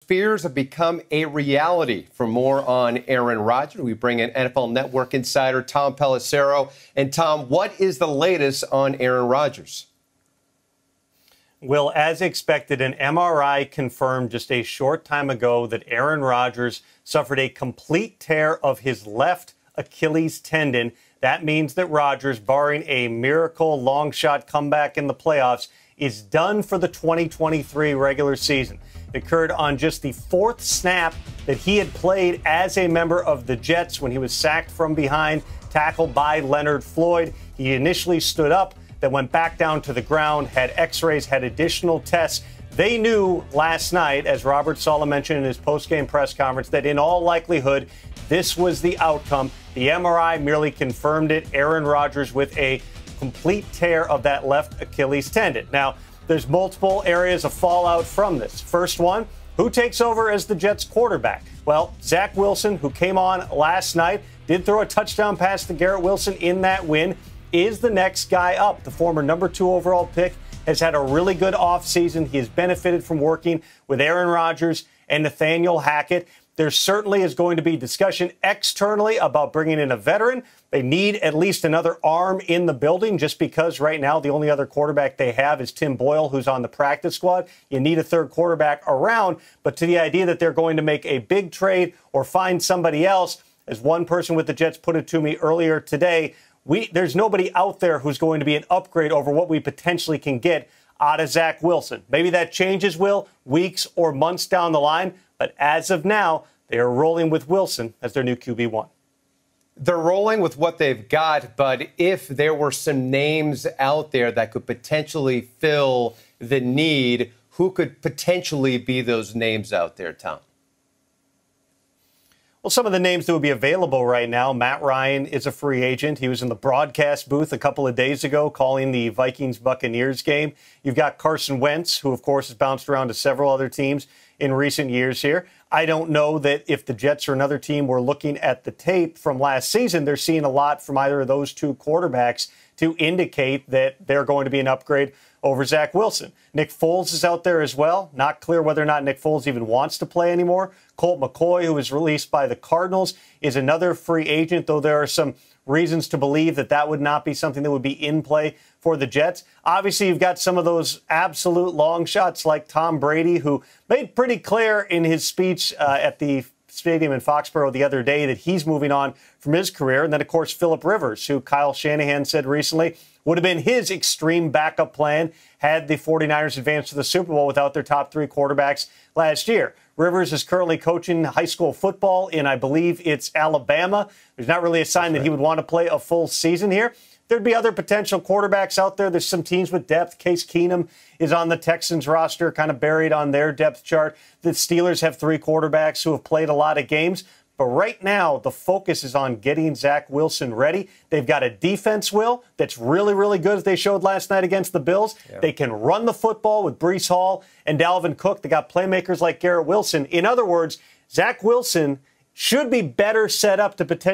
fears have become a reality. For more on Aaron Rodgers, we bring in NFL Network insider Tom Pelissero. And Tom, what is the latest on Aaron Rodgers? Well, as expected, an MRI confirmed just a short time ago that Aaron Rodgers suffered a complete tear of his left Achilles tendon. That means that Rodgers, barring a miracle long shot comeback in the playoffs, is done for the 2023 regular season. It occurred on just the fourth snap that he had played as a member of the Jets when he was sacked from behind, tackled by Leonard Floyd. He initially stood up, then went back down to the ground, had x-rays, had additional tests. They knew last night, as Robert Saleh mentioned in his post-game press conference, that in all likelihood, this was the outcome. The MRI merely confirmed it. Aaron Rodgers with a complete tear of that left Achilles tendon. Now, there's multiple areas of fallout from this. First one, who takes over as the Jets quarterback? Well, Zach Wilson, who came on last night, did throw a touchdown pass to Garrett Wilson in that win, is the next guy up. The former number 2 overall pick has had a really good offseason. He has benefited from working with Aaron Rodgers and Nathaniel Hackett. There certainly is going to be discussion externally about bringing in a veteran. They need at least another arm in the building just because right now the only other quarterback they have is Tim Boyle, who's on the practice squad. You need a third quarterback around. But to the idea that they're going to make a big trade or find somebody else, as one person with the Jets put it to me earlier today, there's nobody out there who's going to be an upgrade over what we potentially can get out of Zach Wilson. Maybe that changes, Will, weeks or months down the line. But as of now, they are rolling with Wilson as their new QB1. They're rolling with what they've got, but if there were some names out there that could potentially fill the need, who could potentially be those names out there, Tom? Well, some of the names that would be available right now, Matt Ryan is a free agent. He was in the broadcast booth a couple of days ago calling the Vikings-Buccaneers game. You've got Carson Wentz, who, of course, has bounced around to several other teams in recent years here. I don't know that if the Jets or another team were looking at the tape from last season, they're seeing a lot from either of those two quarterbacks to indicate that they're going to be an upgrade over Zach Wilson. Nick Foles is out there as well. Not clear whether or not Nick Foles even wants to play anymore. Colt McCoy, who was released by the Cardinals, is another free agent, though there are some reasons to believe that that would not be something that would be in play for the Jets. Obviously, you've got some of those absolute long shots like Tom Brady, who made pretty clear in his speech at the stadium in Foxborough the other day that he's moving on from his career. And then, of course, Phillip Rivers, who Kyle Shanahan said recently would have been his extreme backup plan had the 49ers advanced to the Super Bowl without their top 3 quarterbacks last year. Rivers is currently coaching high school football in, I believe it's Alabama. There's not really a sign that he would want to play a full season here. There'd be other potential quarterbacks out there. There's some teams with depth. Case Keenum is on the Texans roster, kind of buried on their depth chart. The Steelers have 3 quarterbacks who have played a lot of games. But right now, the focus is on getting Zach Wilson ready. They've got a defense, Will, that's really, really good, as they showed last night against the Bills. Yeah. They can run the football with Breece Hall and Dalvin Cook. They got playmakers like Garrett Wilson. In other words, Zach Wilson should be better set up to potentially